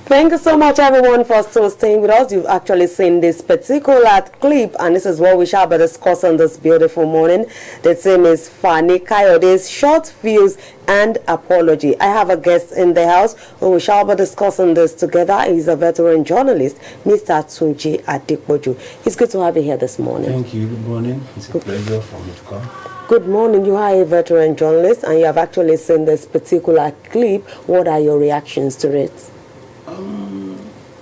Thank you so much, everyone, for still staying with us. You've actually seen this particular clip, and this is what we shall be discussing this beautiful morning. The theme is Fani, Kayode's short views and apology. I have a guest in the house who we shall be discussing this together. He's a veteran journalist, Mr. Tunji Adepoju. It's good to have you here this morning. Thank you. Good morning. It's a pleasure for me to come. Good morning. You are a veteran journalist, and you have actually seen this particular clip. What are your reactions to it?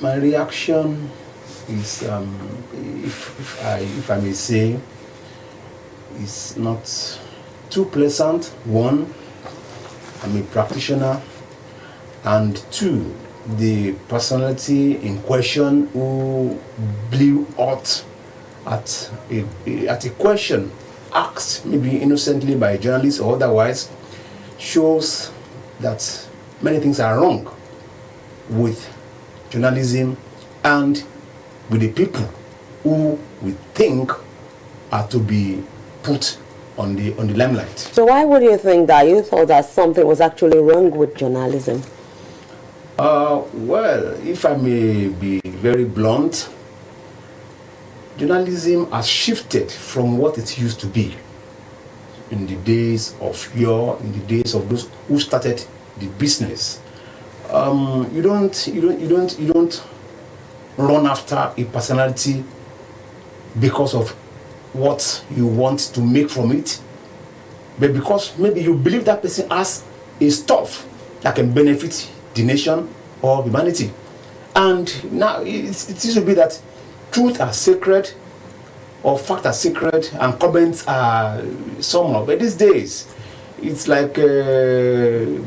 My reaction is, if I may say, is not too pleasant. One, I'm a practitioner, and two, the personality in question who blew out at a question asked maybe innocently by a journalist or otherwise shows that many things are wrong with journalism and with the people who we think are to be put on the limelight. So why would you think that you thought that something was actually wrong with journalism? Well, if I may be very blunt, journalism has shifted from what it used to be in the days of yore, in the days of those who started the business. You don't run after a personality because of what you want to make from it, but because maybe you believe that person has a stuff that can benefit the nation or humanity. And now it used to be that truth are sacred or facts are sacred and comments are somehow. But these days, it's like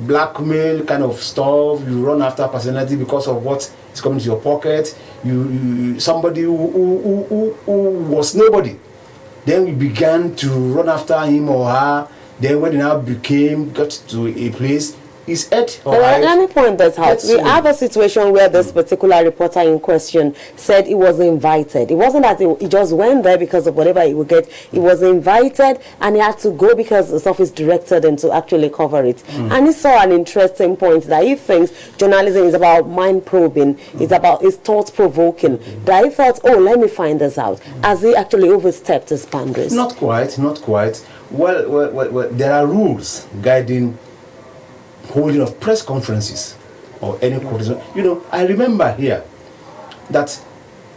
blackmail kind of stuff. You run after personality because of what is coming to your pocket. You somebody who was nobody. Then we began to run after him or her. Then when it now got to a place, his head or let me point this out. We have a situation where this particular reporter in question said he was invited. It wasn't that he just went there because of whatever he would get. He was invited and he had to go because his office directed him to actually cover it. And he saw an interesting point that he thinks journalism is about mind probing, it's thought provoking. That he thought, oh, let me find this out. As he actually overstepped his boundaries. Not quite. Well, there are rules guiding holding of press conferences or any coordination. You know, I remember here that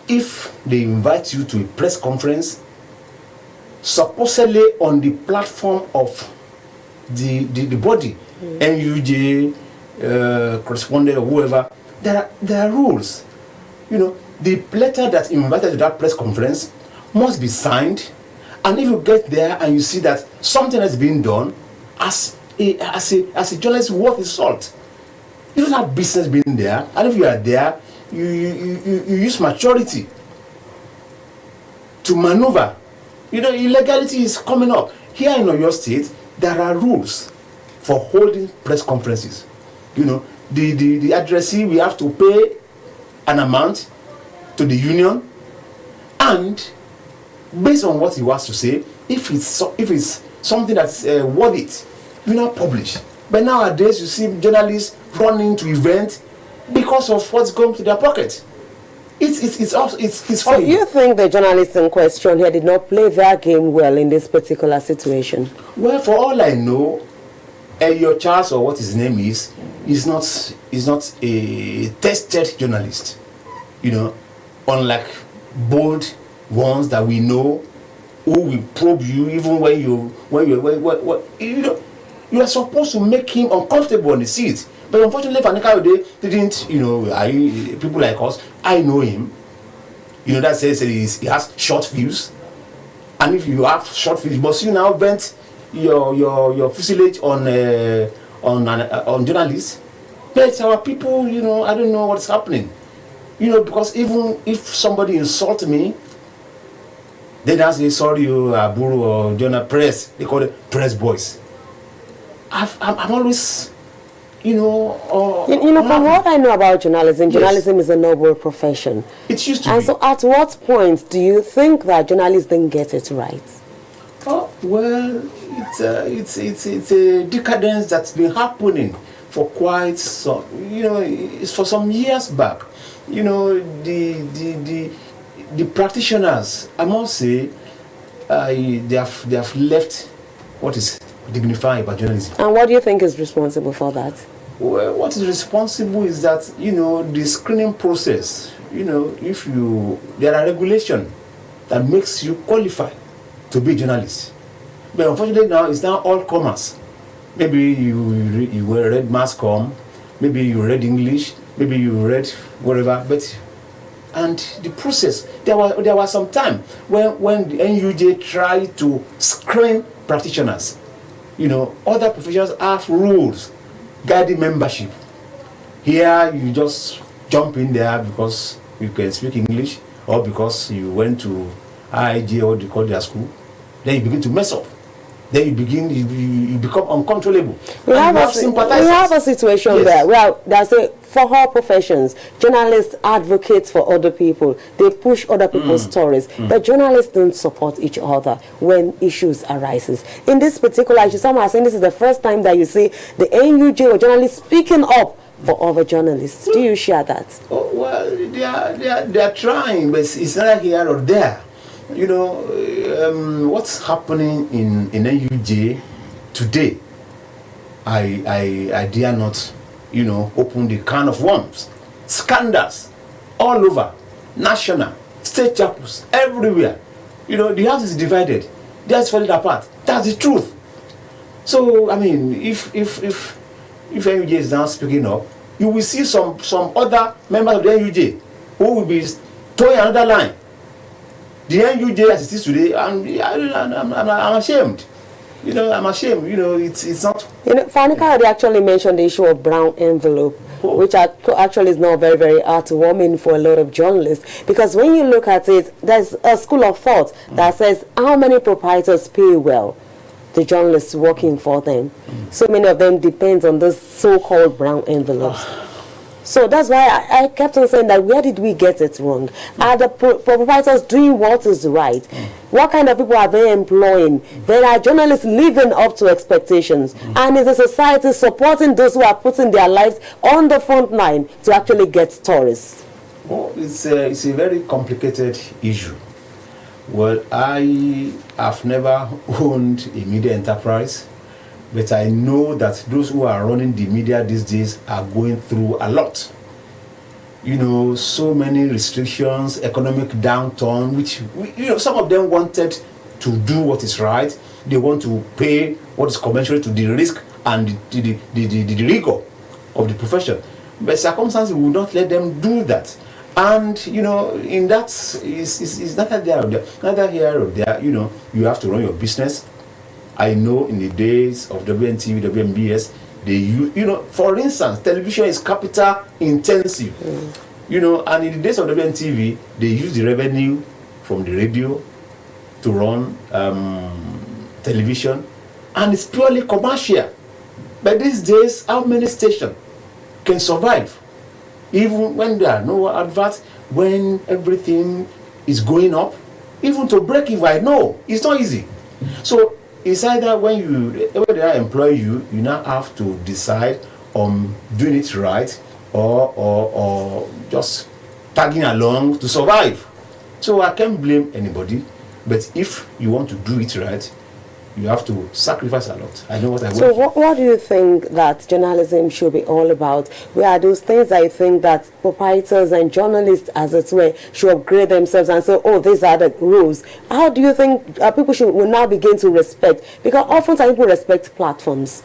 if they invite you to a press conference, supposedly on the platform of the body, NUJ, correspondent or whoever, there are rules. You know, the letter that invited to that press conference must be signed, and if you get there and you see that something has been done, as a journalist worth his salt. You don't have business being there, and if you are there, you use maturity to maneuver. You know, illegality is coming up. Here in Oyo State, there are rules for holding press conferences. You know, the addressee, we have to pay an amount to the union, and based on what he wants to say, if it's something that's worth it, you not publish. But nowadays you see journalists running to events because of what's going to their pocket. It's So you think the journalists in question here did not play their game well in this particular situation? Well, for all I know, your Charles or what his name is not a tested journalist. You know, unlike bold ones that we know who will probe you even when you know. You are supposed to make him uncomfortable on the seat. But unfortunately, Fani Kayode didn't, you know, people like us, I know him. You know, that says he has short views. And if you have short views, must you now vent your fusilage on journalists? But our people, you know, I don't know what's happening. You know, because even if somebody insults me, then I say, sorry, Aburu or Jonah Press, they call it press boys. I'm always, you know... from what I know about journalism, journalism is a noble profession. It used to be. And so at what point do you think that journalists didn't get it right? Oh, well, it's a decadence that's been happening for quite some, it's for some years back. The practitioners, I must say, they have left what is dignified about journalism. And what do you think is responsible for that? Well, what is responsible is that the screening process. If there are regulations that makes you qualify to be a journalist, but unfortunately now it's now all commerce. Maybe you read mass comm, maybe you read English, maybe you read whatever, and the process, there was some time when the NUJ tried to screen practitioners. Other professions have rules guiding membership. Here you just jump in there because you can speak English or because you went to IIJ or they call their school. Then you begin to mess up. Then you become uncontrollable. We have a situation where there's for all professions, journalists advocate for other people. They push other people's stories. But journalists don't support each other when issues arises. In this particular issue, some are saying this is the first time that you see the NUJ or journalists speaking up for other journalists. Do you share that? Oh, well, they are trying, but it's not here or there. What's happening in NUJ today, I dare not, open the can of worms. Scandals all over, national, state chapels, everywhere. The house is divided. That's falling apart. That's the truth. So, I mean, if NUJ is now speaking up, you will see some other members of the NUJ who will be towing another line. The NUJ as it is today, I'm ashamed. I'm ashamed. It's not. Fani Kayode actually mentioned the issue of brown envelope, which actually is now very, very heartwarming for a lot of journalists. Because when you look at it, there's a school of thought that says how many proprietors pay well the journalists working for them. So many of them depend on those so-called brown envelopes. So that's why I kept on saying that where did we get it wrong? Are the proprietors doing what is right? What kind of people are they employing? There are journalists living up to expectations. And is the society supporting those who are putting their lives on the front line to actually get stories? Well, it's a very complicated issue. Well, I have never owned a media enterprise. But I know that those who are running the media these days are going through a lot. So many restrictions, economic downturn, which, some of them wanted to do what is right. They want to pay what is commensurate to the risk and the rigor of the profession. But circumstances will not let them do that. And, in that, it's neither here or there. You have to run your business. I know in the days of WNTV, WMBS, they use, for instance, television is capital intensive. And in the days of WNTV, they use the revenue from the radio to run television, and it's purely commercial. But these days, how many stations can survive? Even when there are no adverts, when everything is going up, even to break even, I know, it's not easy. So, it's either when they employ you, you now have to decide on doing it right or just tagging along to survive. So I can't blame anybody, but if you want to do it right, you have to sacrifice a lot. I know what I want. So what do you think that journalism should be all about? Where are those things I think that proprietors and journalists, as it were, should upgrade themselves and say, oh, these are the rules? How do you think people will now begin to respect? Because often people respect platforms.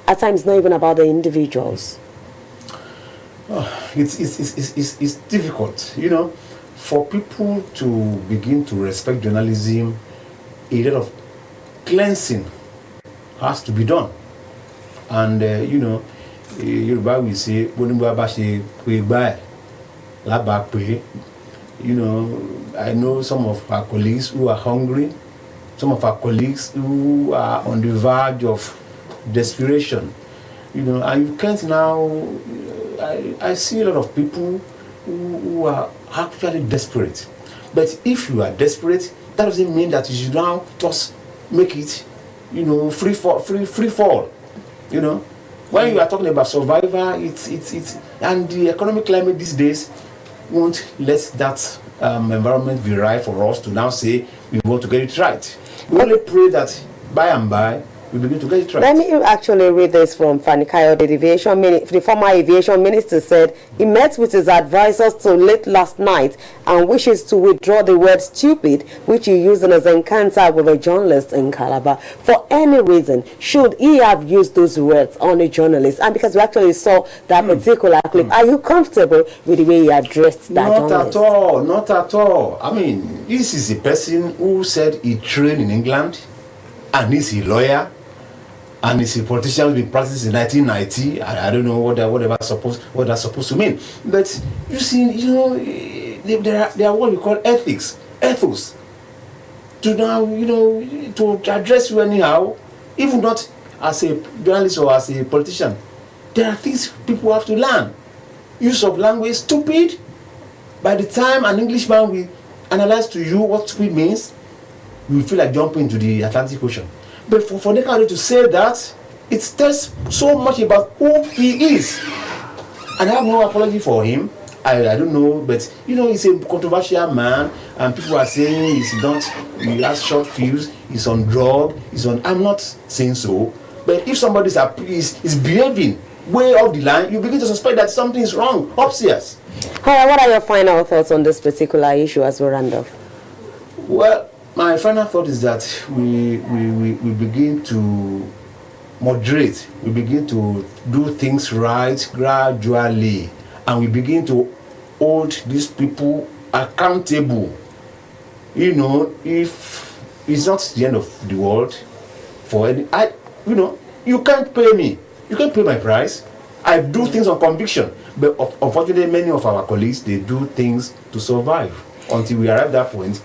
At times, not even about the individuals. It's difficult, for people to begin to respect journalism. A lot of cleansing has to be done, and Yoruba will say, I know some of our colleagues who are hungry, some of our colleagues who are on the verge of desperation, and you can't now. I see a lot of people who are actually desperate, but if you are desperate, that doesn't mean that you should now just make it, free fall. When you are talking about survivor, it's and the economic climate these days won't let that environment be right for us to now say we want to get it right. We only pray that by and by we begin to get it right. Let me actually read this from Fani Kayode. The former aviation minister said he met with his advisors till late last night and wishes to withdraw the word stupid, which he used in his encounter with a journalist in Calabar. For any reason, should he have used those words on a journalist? And because we actually saw that particular clip, are you comfortable with the way he addressed that journalist? Not at all, not at all. I mean, this is a person who said he trained in England and he's a lawyer. And it's a politician who's been practicing in 1990. I don't know what that's supposed to mean. But you see, there are what we call ethics, ethos. To now, to address you anyhow, even not as a journalist or as a politician. There are things people have to learn. Use of language, stupid. By the time an Englishman will analyze to you what stupid means, you will feel like jumping into the Atlantic Ocean. But for Kayode to say that, it tells so much about who he is. And I have no apology for him. I don't know, but he's a controversial man, and people are saying he has short fuse, he's on drug, I'm not saying so. But if somebody is behaving way off the line, you begin to suspect that something is wrong upstairs. Hi, what are your final thoughts on this particular issue as we round off? Well, my final thought is that we begin to moderate, we begin to do things right gradually, and we begin to hold these people accountable. If it's not the end of the world for any, you can't pay me, you can't pay my price. I do things on conviction, but unfortunately many of our colleagues, they do things to survive. Until we arrive at that point,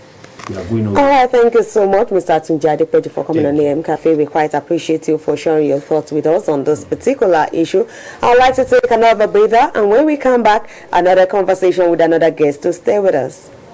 we are going over. All right, thank you so much, Mr. Tunjade, for coming on AM Cafe. We quite appreciate you for sharing your thoughts with us on this particular issue. I'd like to take another breather, and when we come back, another conversation with another guest. To stay with us.